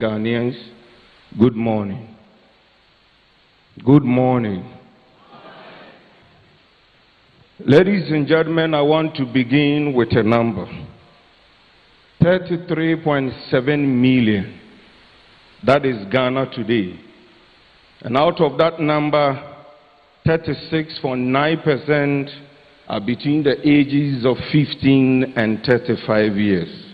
Ghanaians, good morning. Good morning. Ladies and gentlemen, I want to begin with a number. 33.7 million. That is Ghana today. And out of that number, 36.9% are between the ages of 15 and 35 years.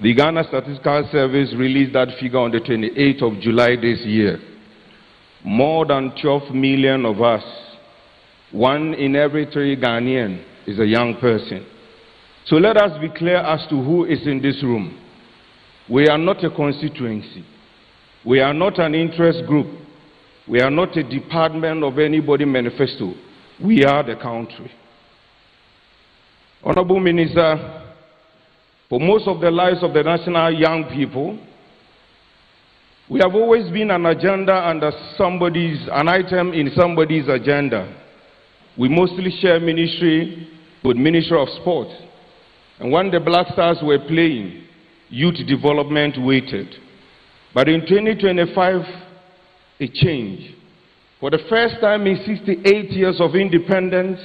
The Ghana Statistical Service released that figure on the 28th of July this year. More than 12 million of us, 1 in every 3 Ghanaian, is a young person. So let us be clear as to who is in this room. We are not a constituency. We are not an interest group. We are not a department of anybody manifesto. We are the country. Honorable Minister, for most of the lives of the national young people, we have always been an agenda under an item in somebody's agenda. We mostly share ministry with Ministry of Sport. And when the Black Stars were playing, youth development waited. But in 2025, a change. For the first time in 68 years of independence,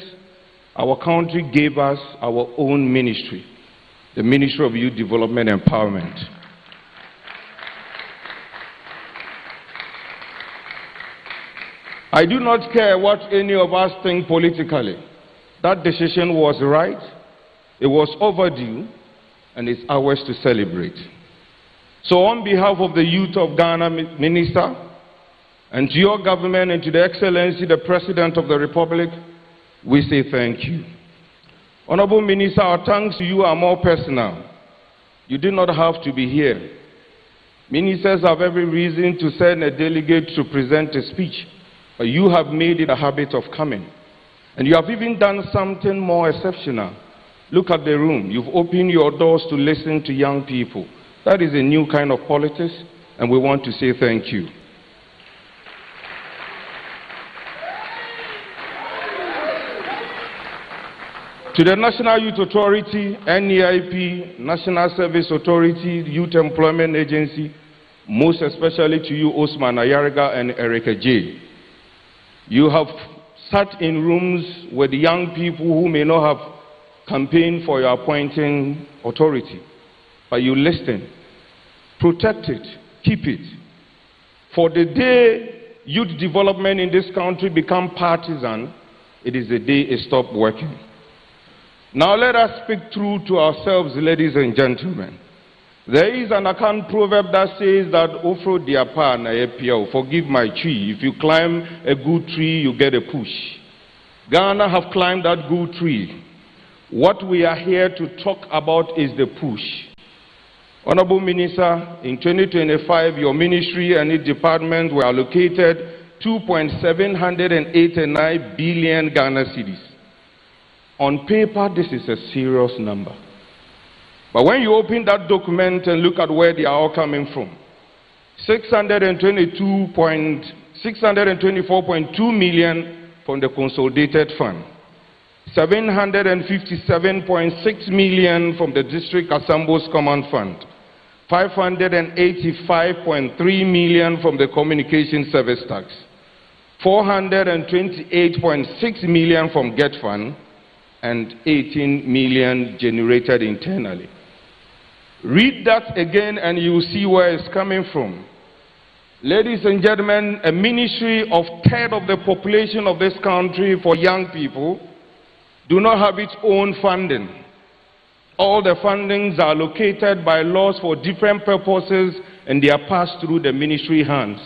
our country gave us our own ministry, the Ministry of Youth Development and Empowerment. I do not care what any of us think politically. That decision was right, it was overdue, and it's ours to celebrate. So on behalf of the youth of Ghana, Minister, and to your government and to the Excellency, the President of the Republic, we say thank you. Honorable Minister, our thanks to you are more personal. You did not have to be here. Ministers have every reason to send a delegate to present a speech, but you have made it a habit of coming. And you have even done something more exceptional. Look at the room. You've opened your doors to listen to young people. That is a new kind of politics, and we want to say thank you. To the National Youth Authority, NEIP, National Service Authority, Youth Employment Agency, most especially to you, Osman Ayariga and Erika J. You have sat in rooms with young people who may not have campaigned for your appointing authority, but you listen, protect it, keep it. For the day youth development in this country become partisan, it is the day it stops working. Now let us speak true to ourselves, ladies and gentlemen. There is an Akan proverb that says that Ofro diapa na epia, forgive my tree. If you climb a good tree, you get a push. Ghana have climbed that good tree. What we are here to talk about is the push. Honorable Minister, in 2025, your ministry and its department were allocated 2.789 billion Ghana cedis. On paper, this is a serious number. But when you open that document and look at where they are all coming from, 624.2 million from the consolidated fund, 757.6 million from the District Assembly's Common Fund, 585.3 million from the Communication Service Tax, 428.6 million from Get Fund, and 18 million generated internally. Read that again and you will see where it's coming from. Ladies and gentlemen, a ministry of a third of the population of this country for young people do not have its own funding. All the fundings are allocated by laws for different purposes and they are passed through the ministry hands.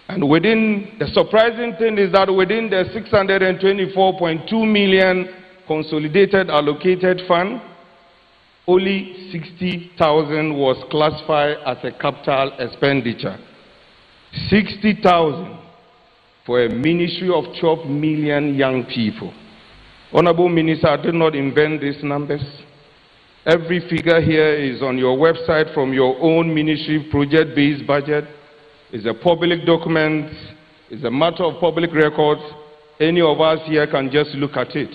And the surprising thing is that within the 624.2 million consolidated allocated fund, only 60,000 was classified as a capital expenditure. 60,000 for a ministry of 12 million young people. Honorable Minister, I did not invent these numbers. Every figure here is on your website from your own ministry project-based budget. It's a public document, it's a matter of public records. Any of us here can just look at it.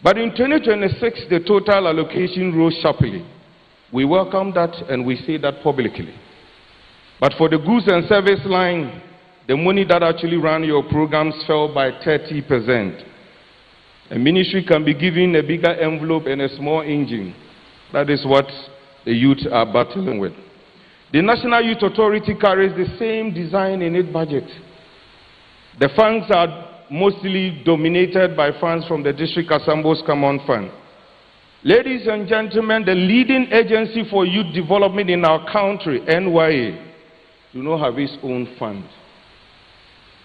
But in 2026, the total allocation rose sharply We welcome that and we say that publicly. But for the goods and service line, the money that actually ran your programs fell by 30%. A ministry can be given a bigger envelope and a small engine. That is what the youth are battling with. The National Youth Authority carries the same design in its budget. The funds are mostly dominated by funds from the District Assembly's Common Fund. Ladies and gentlemen, the leading agency for youth development in our country, NYA, do not have its own fund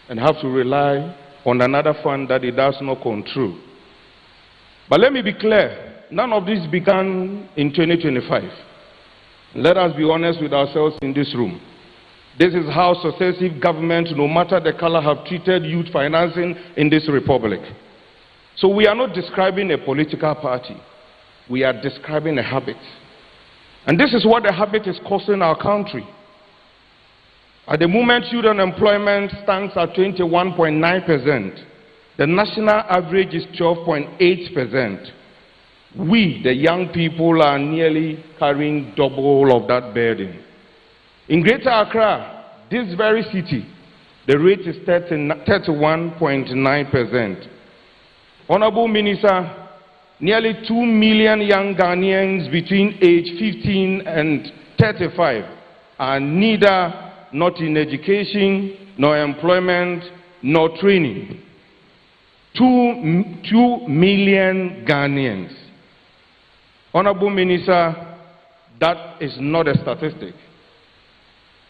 and have to rely on another fund that it does not control. But let me be clear, none of this began in 2025. Let us be honest with ourselves in this room. This is how successive governments, no matter the color, have treated youth financing in this republic. So we are not describing a political party. We are describing a habit. And this is what the habit is costing our country. At the moment, youth unemployment stands at 21.9%. The national average is 12.8%. We, the young people, are nearly carrying double of that burden. In Greater Accra, this very city, the rate is 31.9%. Honorable Minister, nearly 2 million young Ghanaians between age 15 and 35 are neither not in education, nor employment, nor training. 2 million Ghanaians. Honorable Minister, that is not a statistic.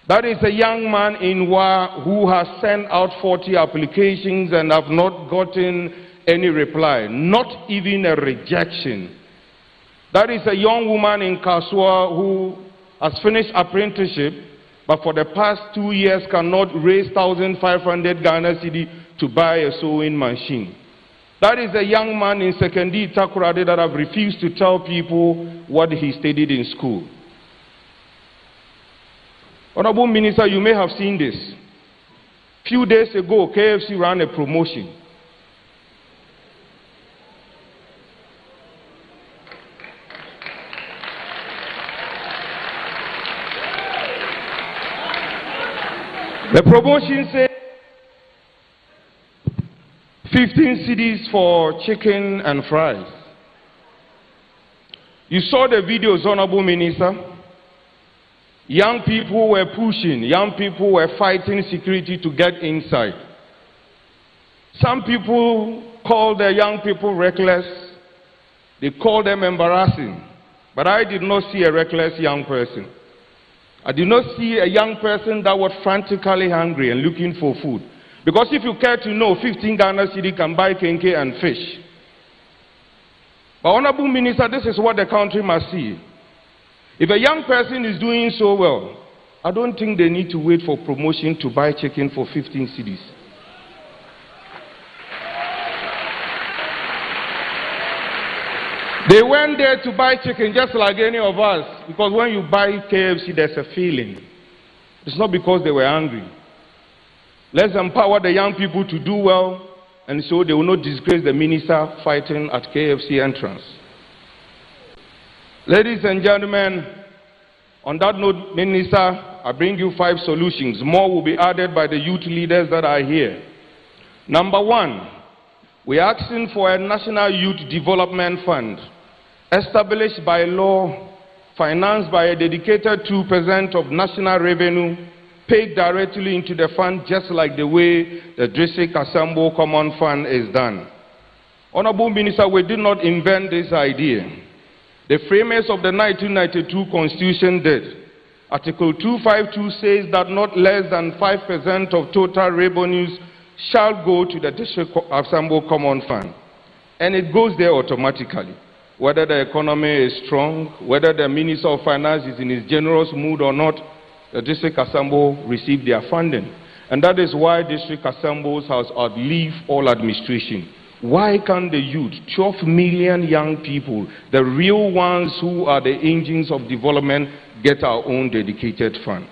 That is a young man in Wa who has sent out 40 applications and have not gotten any reply, not even a rejection. That is a young woman in Kasua who has finished apprenticeship, but for the past 2 years cannot raise 1,500 Ghana cedi to buy a sewing machine. That is a young man in Sekendi Takoradi that have refused to tell people what he studied in school. Honorable Minister, you may have seen this. Few days ago, KFC ran a promotion. The promotion said 15 cedis for chicken and fries. You saw the videos, Honorable Minister. Young people were pushing, young people were fighting security to get inside. Some people called the young people reckless. They called them embarrassing. But I did not see a reckless young person. I did not see a young person that was frantically hungry and looking for food. Because if you care to know, 15 Ghana cedi can buy kenke and fish. But Honorable Minister, this is what the country must see. If a young person is doing so well, I don't think they need to wait for promotion to buy chicken for 15 cedis. They went there to buy chicken just like any of us, because when you buy KFC, there's a feeling. It's not because they were hungry. Let's empower the young people to do well, and so they will not disgrace the minister fighting at KFC entrance. Ladies and gentlemen, on that note, Minister, I bring you 5 solutions. More will be added by the youth leaders that are here. Number 1, we are asking for a National Youth Development Fund, established by law, financed by a dedicated 2% of national revenue, paid directly into the fund, just like the way the District Assembly Common Fund is done. Honorable Minister, we did not invent this idea. The framers of the 1992 Constitution did. Article 252 says that not less than 5% of total revenues shall go to the District Assembly Common Fund. And it goes there automatically. Whether the economy is strong, whether the Minister of Finance is in his generous mood or not, the District Assembly receive their funding. And that is why District Assemblies has outlived all administration. Why can't the youth, 12 million young people, the real ones who are the engines of development, get our own dedicated fund?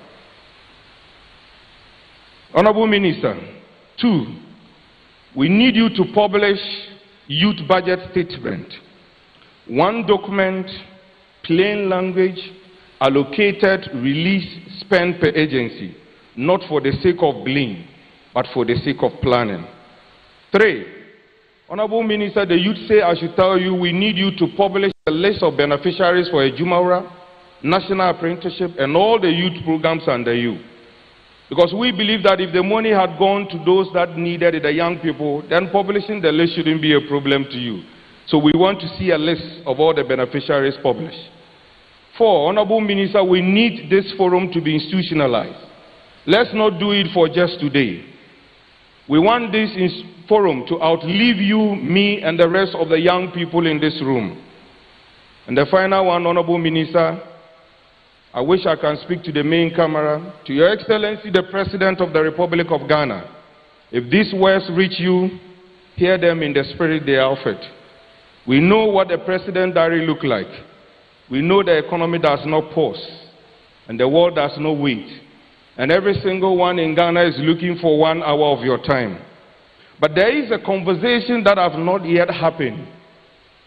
Honorable Minister, 2, we need you to publish youth budget statement. One document Plain language, allocated, release, spend per agency, not for the sake of bling, but for the sake of planning. 3, Honorable Minister, the youth say I should tell you we need you to publish a list of beneficiaries for a Jumaura, national apprenticeship, and all the youth programs under you. Because we believe that if the money had gone to those that needed it, the young people, then publishing the list shouldn't be a problem to you. So we want to see a list of all the beneficiaries published. 4, Honorable Minister, we need this forum to be institutionalized. Let's not do it for just today. We want this forum to outlive you, me, and the rest of the young people in this room. And the final one, Honorable Minister, I wish I can speak to the main camera. To Your Excellency, the President of the Republic of Ghana, if these words reach you, hear them in the spirit they are offered. We know what the President diary look like. We know the economy does not pause, and the world does not wait. And every single one in Ghana is looking for 1 hour of your time. But there is a conversation that has not yet happened.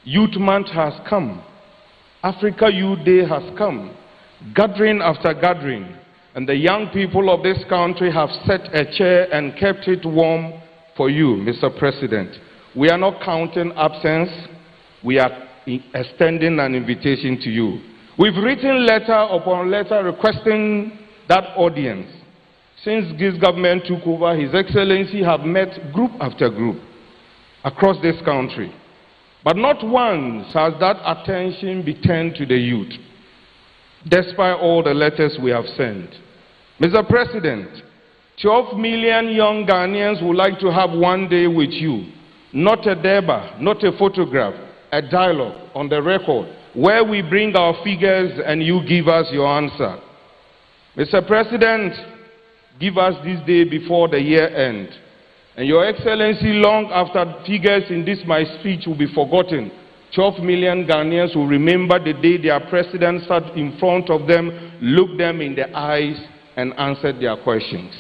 Youth Month has come. Africa Youth Day has come. Gathering after gathering, and the young people of this country have set a chair and kept it warm for you, Mr. President. We are not counting absence, we are extending an invitation to you. We've written letter upon letter requesting that audience. Since this government took over, His Excellency have met group after group across this country. But not once has that attention been turned to the youth, despite all the letters we have sent. Mr. President, 12 million young Ghanaians would like to have one day with you, not a deba, not a photograph, a dialogue on the record, where we bring our figures and you give us your answer. Mr. President, give us this day before the year end. And Your Excellency, long after figures in this my speech will be forgotten, 12 million Ghanaians will remember the day their president sat in front of them, looked them in the eyes, and answered their questions.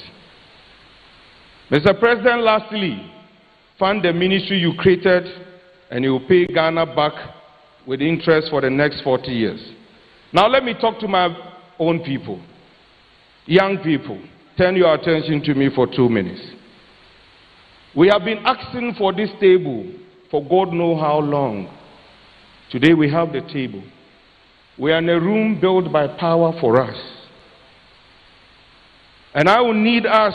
Mr. President, lastly, fund the ministry you created, and you will pay Ghana back with interest for the next 40 years. Now let me talk to my own people. Young people, turn your attention to me for 2 minutes. We have been asking for this table for God knows how long. Today we have the table. We are in a room built by power for us. And I will need us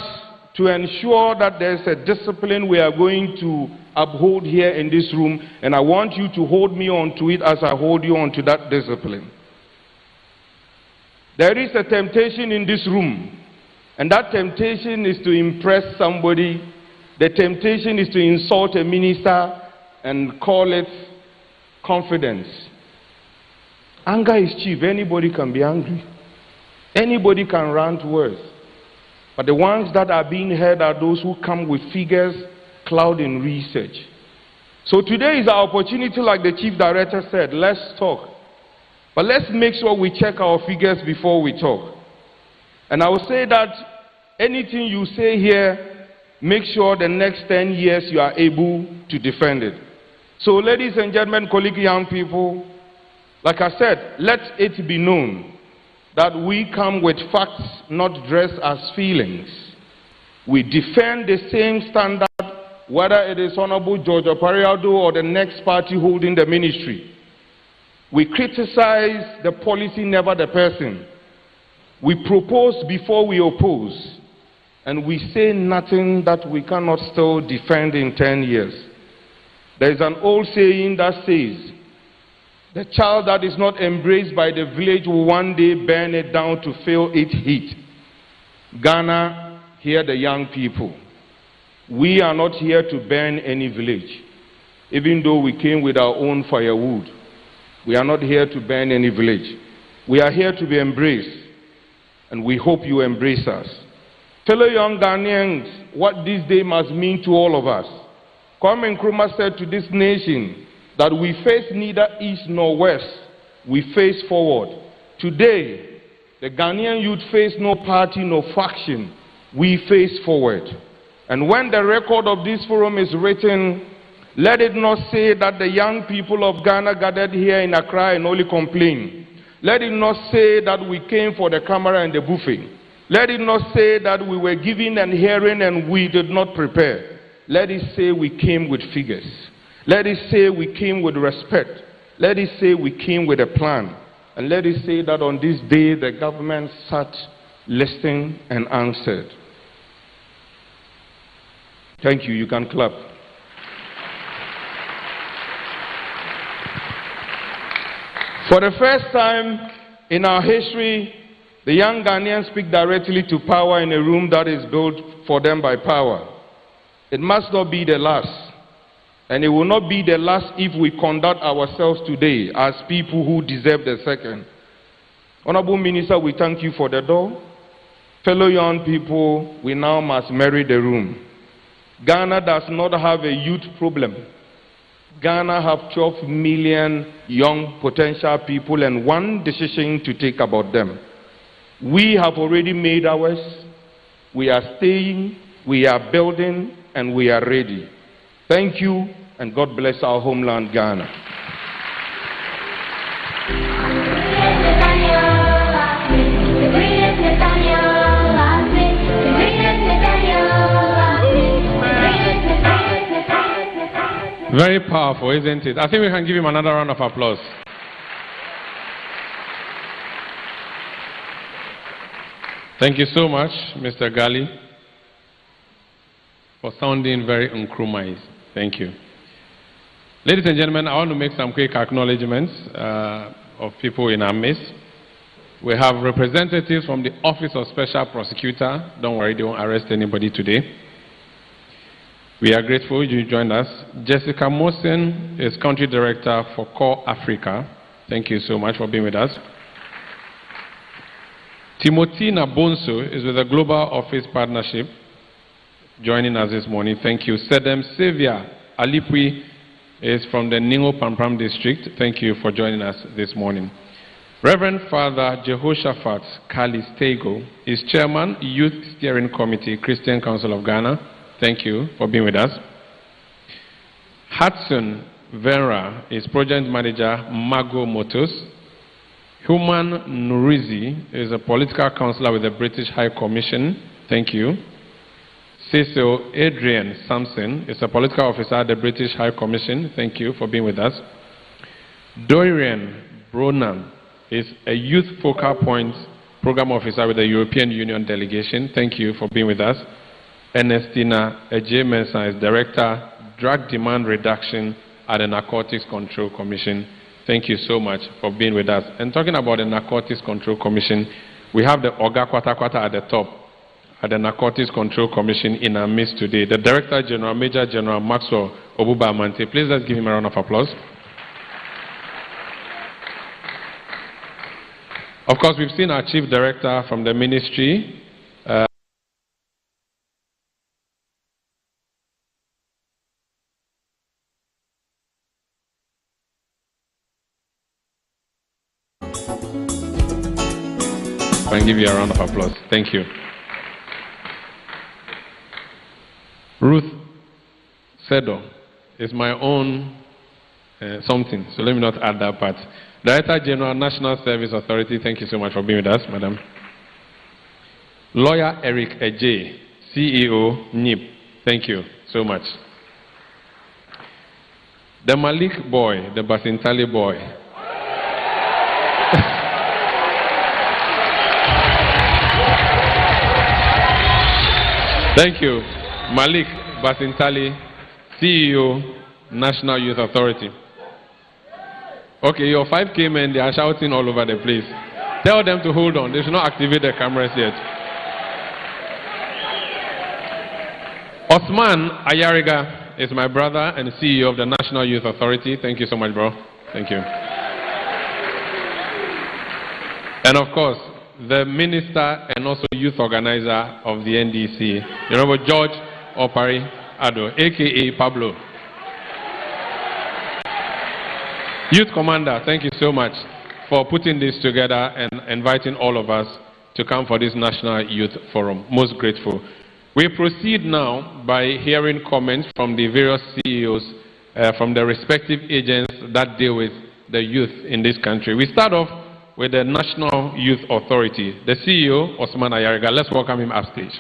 to ensure that there's a discipline we are going to uphold here in this room, and I want you to hold me on to it as I hold you on to that discipline. There is a temptation in this room, and that temptation is to impress somebody. The temptation is to insult a minister and call it confidence. Anger is cheap. Anybody can be angry. Anybody can rant words. But the ones that are being heard are those who come with figures, clouding research. So today is our opportunity, like the Chief Director said, let's talk. But let's make sure we check our figures before we talk. And I will say that anything you say here, make sure the next 10 years you are able to defend it. So ladies and gentlemen, colleague young people, like I said, let it be known that we come with facts, not dressed as feelings. We defend the same standard, whether it is Honorable George Opariado or the next party holding the ministry. We criticize the policy, never the person. We propose before we oppose. And we say nothing that we cannot still defend in 10 years. There is an old saying that says, the child that is not embraced by the village will one day burn it down to feel its heat. Ghana, hear the young people. We are not here to burn any village. Even though we came with our own firewood, we are not here to burn any village. We are here to be embraced, and we hope you embrace us. Fellow young Ghanaians, what this day must mean to all of us. Kwame Nkrumah said to this nation that we face neither east nor west, we face forward. Today, the Ghanaian youth face no party, no faction, we face forward. And when the record of this forum is written, let it not say that the young people of Ghana gathered here in Accra and only complain. Let it not say that we came for the camera and the buffet. Let it not say that we were giving and hearing and we did not prepare. Let it say we came with figures. Let it say we came with respect. Let it say we came with a plan. And let it say that on this day the government sat, listened, and answered. Thank you. You can clap. For the first time in our history, the young Ghanaians speak directly to power in a room that is built for them by power. It must not be the last. And it will not be the last if we conduct ourselves today as people who deserve the second. Honorable Minister, we thank you for the door. Fellow young people, we now must marry the room. Ghana does not have a youth problem. Ghana have 12 million young potential people and one decision to take about them. We have already made ours. We are staying, we are building, and we are ready. Thank you, and God bless our homeland, Ghana. Very powerful, isn't it? I think we can give him another round of applause. Thank you so much, Mr. Gali, for sounding very Nkrumahs. Thank you. Ladies and gentlemen, I want to make some quick acknowledgements of people in our midst. We have representatives from the Office of Special Prosecutor. Don't worry, they won't arrest anybody today. We are grateful you joined us. Jessica Mosen is Country Director for Core Africa. Thank you so much for being with us. Timothy Nabonso is with the Global Office Partnership, joining us this morning. Thank you. Sedem Sevia Alipui is from the Ningo Pampram District. Thank you for joining us this morning. Reverend Father Jehoshaphat Kali Stego is Chairman, Youth Steering Committee, Christian Council of Ghana. Thank you for being with us. Hudson Vera is Project Manager, Mago Motors. Human Nurizi is a political counselor with the British High Commission. Thank you. Cecil Adrian Sampson is a political officer at the British High Commission. Thank you for being with us. Dorian Bronan is a youth focal point program officer with the European Union delegation. Thank you for being with us. Ernestina Ej Mensah is Director, Drug Demand Reduction at the Narcotics Control Commission. Thank you so much for being with us. And talking about the Narcotics Control Commission, we have the Oga Kwata Kwata at the top, at the Narcotics Control Commission in our midst today. The Director General, Major General Maxwell Obuba Amante. Please let's give him a round of applause. Of course, we've seen our Chief Director from the ministry, I can give you a round of applause. Thank you. Ruth Sedo is my own something, so let me not add that part. Director General, National Service Authority, thank you so much for being with us, madam. Lawyer Eric Ej, CEO, NIP, thank you so much. The Malik boy, the Basintali boy. Thank you. Malik Basintali, CEO, National Youth Authority. Okay, your 5K men, they are shouting all over the place. Tell them to hold on. They should not activate the cameras yet. Osman Ayariga is my brother and CEO of the National Youth Authority. Thank you so much, bro. Thank you. And of course, the minister and also youth organizer of the NDC, Honorable George Opari Ado, aka Pablo. Youth Commander, thank you so much for putting this together and inviting all of us to come for this National Youth Forum. Most grateful. We proceed now by hearing comments from the various CEOs from the respective agents that deal with the youth in this country. We start off with the National Youth Authority, the CEO, Osman Ayariga. Let's welcome him upstage.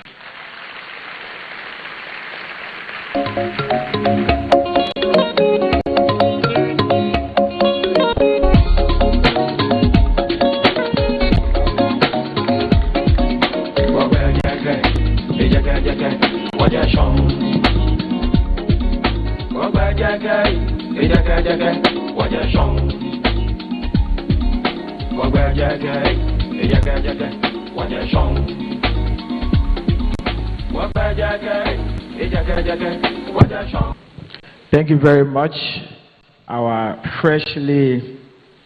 Thank you very much, our freshly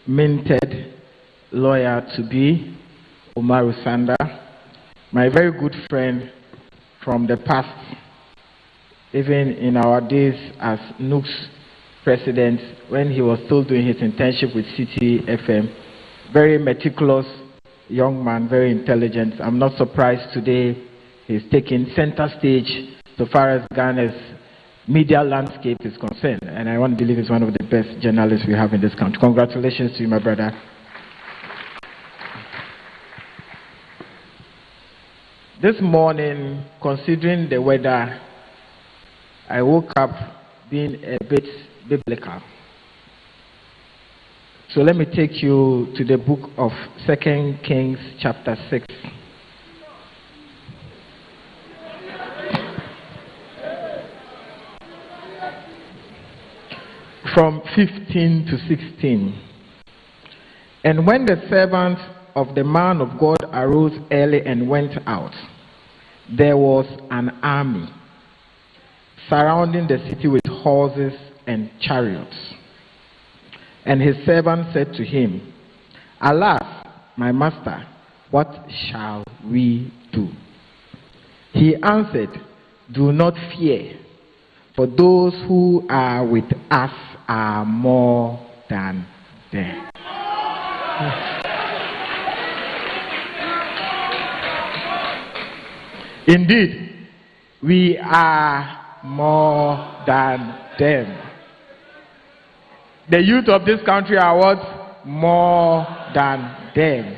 minted lawyer-to-be, Umaru Sanda, my very good friend from the past, even in our days as NUC's president, when he was still doing his internship with City FM. Very meticulous young man, very intelligent. I'm not surprised today he's taking center stage so far as Ghana's media landscape is concerned, and I want to believe he's one of the best journalists we have in this country. Congratulations to you, my brother. This morning, considering the weather, I woke up being a bit biblical. So let me take you to the book of 2 Kings chapter 6. From 15 to 16. And when the servants of the man of God arose early and went out, there was an army surrounding the city with horses and chariots. And his servant said to him, "Alas, my master, what shall we do?" He answered, "Do not fear, for those who are with us are more than them." Indeed, we are more than them. The youth of this country are what? More than them.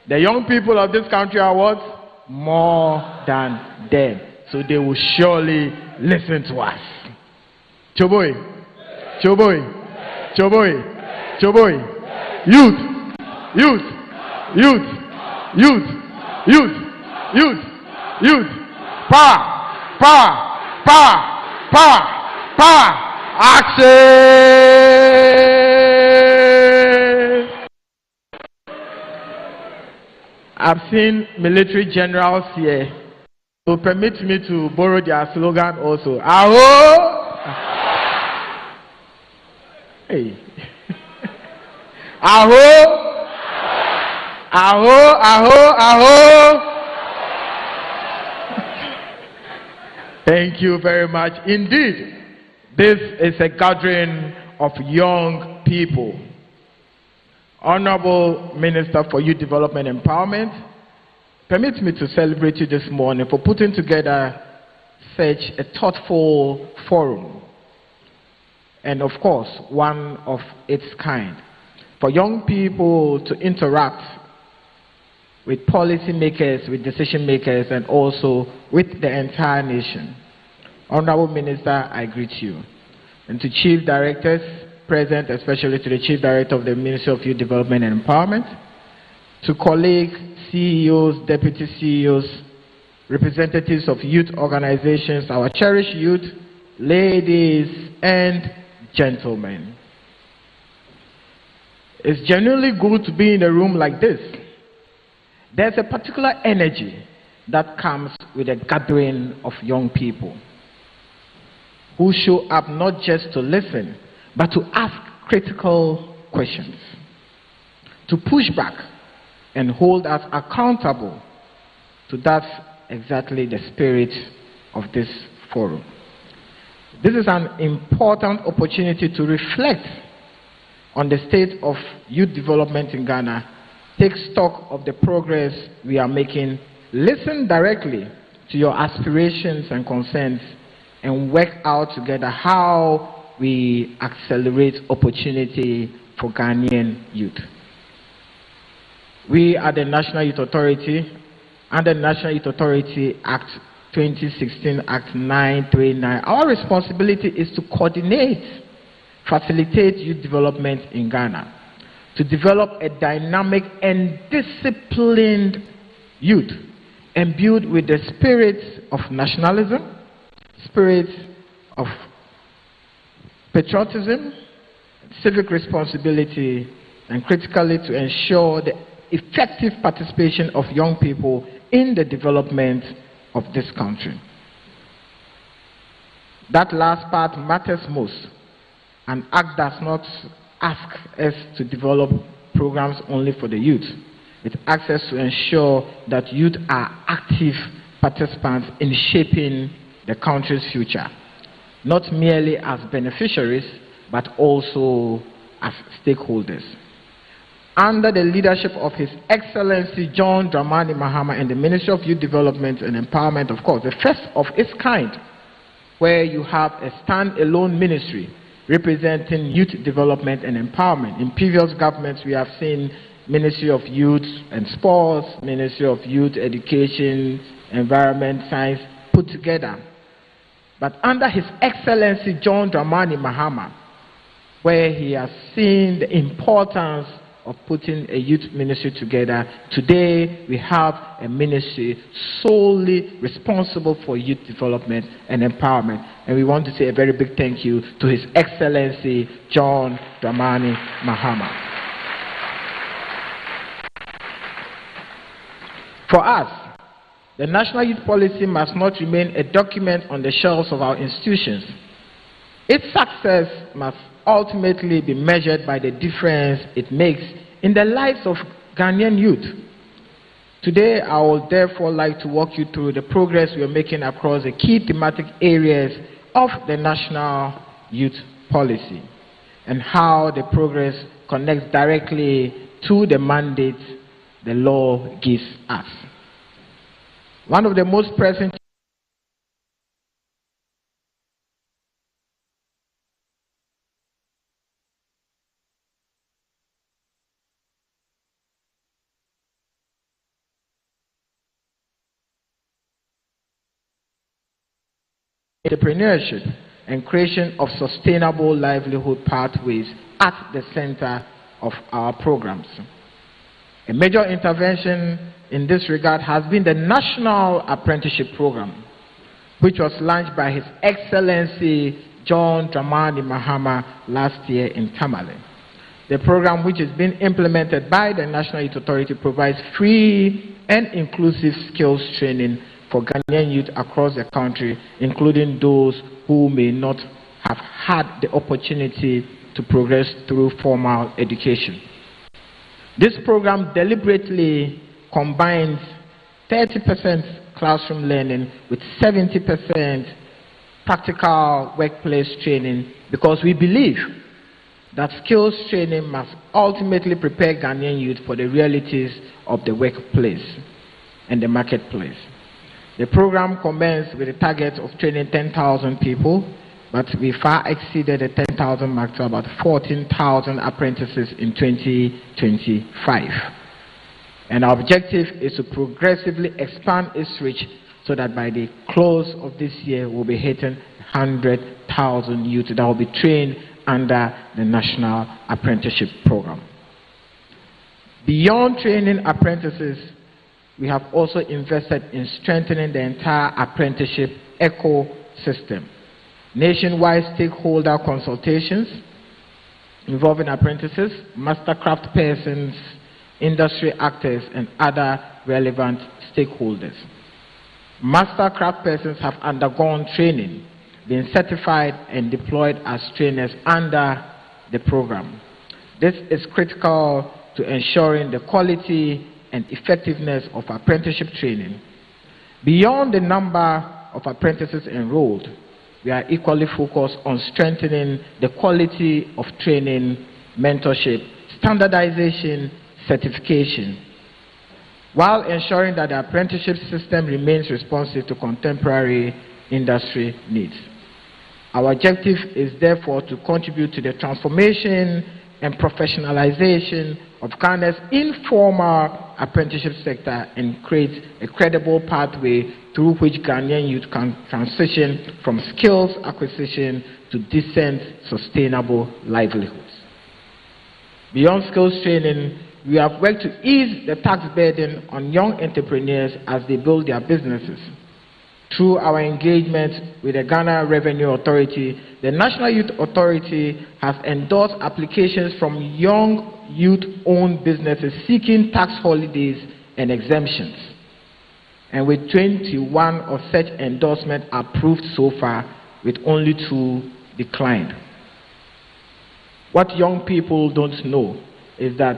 The young people of this country are what? More than them. So they will surely listen to us. Choboy, Choboy, Choboy, Choboy. Youth, youth, youth, youth, youth, youth, youth. Power, power, power, power, power. Action! I've seen military generals here who permit me to borrow their slogan also. Aho! Hey. Aho! Aho! Aho! Aho! Thank you very much. Indeed, this is a gathering of young people. Honorable Minister for Youth Development and Empowerment, permit me to celebrate you this morning for putting together such a thoughtful forum, and of course, one of its kind, for young people to interact with policy makers, with decision makers, and also with the entire nation. Honorable Minister, I greet you. And to Chief Directors present, especially to the Chief Director of the Ministry of Youth Development and Empowerment, to colleagues, CEOs, Deputy CEOs, representatives of youth organizations, our cherished youth, ladies and gentlemen. It's genuinely good to be in a room like this. There's a particular energy that comes with a gathering of young people who show up not just to listen, but to ask critical questions, to push back and hold us accountable to that exactly the spirit of this forum. This is an important opportunity to reflect on the state of youth development in Ghana, take stock of the progress we are making, listen directly to your aspirations and concerns, and work out together how we accelerate opportunity for Ghanaian youth. We at the National Youth Authority, under the National Youth Authority Act 2016, Act 939, our responsibility is to coordinate, facilitate youth development in Ghana, to develop a dynamic and disciplined youth, imbued with the spirit of nationalism, spirit of patriotism, civic responsibility, and critically to ensure the effective participation of young people in the development of this country. That last part matters most. An act does not ask us to develop programs only for the youth. It asks us to ensure that youth are active participants in shaping the country's future, not merely as beneficiaries, but also as stakeholders. Under the leadership of His Excellency John Dramani Mahama and the Ministry of Youth Development and Empowerment, of course, the first of its kind, where you have a stand-alone ministry representing youth development and empowerment. In previous governments, we have seen Ministry of Youth and Sports, Ministry of Youth Education, Environment, Science put together. But under His Excellency John Dramani Mahama, where he has seen the importance of putting a youth ministry together, today we have a ministry solely responsible for youth development and empowerment. And we want to say a very big thank you to His Excellency John Dramani Mahama. For us, the national youth policy must not remain a document on the shelves of our institutions. Its success must ultimately be measured by the difference it makes in the lives of Ghanaian youth. Today, I would therefore like to walk you through the progress we are making across the key thematic areas of the national youth policy and how the progress connects directly to the mandate the law gives us. One of the most pressing entrepreneurship and creation of sustainable livelihood pathways at the center of our programs. A major intervention in this regard has been the National Apprenticeship Program, which was launched by His Excellency John Dramani Mahama last year in Tamale. The program, which is being implemented by the National Youth Authority, provides free and inclusive skills training for Ghanaian youth across the country, including those who may not have had the opportunity to progress through formal education. This program deliberately combines 30% classroom learning with 70% practical workplace training, because we believe that skills training must ultimately prepare Ghanaian youth for the realities of the workplace and the marketplace. The program commenced with a target of training 10,000 people, but we far exceeded the 10,000 mark to about 14,000 apprentices in 2025. And our objective is to progressively expand its reach so that by the close of this year, we'll be hitting 100,000 youth that will be trained under the National Apprenticeship Program. Beyond training apprentices, we have also invested in strengthening the entire apprenticeship ecosystem. Nationwide stakeholder consultations involving apprentices, master craft persons, industry actors, and other relevant stakeholders. Master craft persons have undergone training, been certified and deployed as trainers under the program. This is critical to ensuring the quality and effectiveness of apprenticeship training. Beyond the number of apprentices enrolled, we are equally focused on strengthening the quality of training, mentorship, standardization, certification, while ensuring that the apprenticeship system remains responsive to contemporary industry needs. Our objective is therefore to contribute to the transformation and professionalization of Ghana's informal apprenticeship sector and create a credible pathway through which Ghanaian youth can transition from skills acquisition to decent, sustainable livelihoods. Beyond skills training, we have worked to ease the tax burden on young entrepreneurs as they build their businesses. Through our engagement with the Ghana Revenue Authority, the National Youth Authority has endorsed applications from young youth-owned businesses seeking tax holidays and exemptions. And with 21 of such endorsements approved so far, with only 2 declined. What young people don't know is that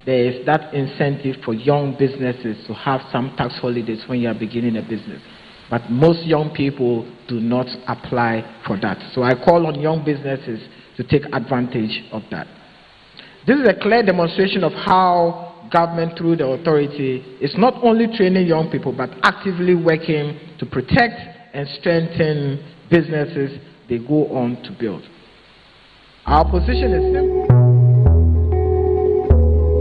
there is that incentive for young businesses to have some tax holidays when you are beginning a business. But most young people do not apply for that. So I call on young businesses to take advantage of that. This is a clear demonstration of how government through the authority is not only training young people but actively working to protect and strengthen businesses they go on to build. Our position is simple.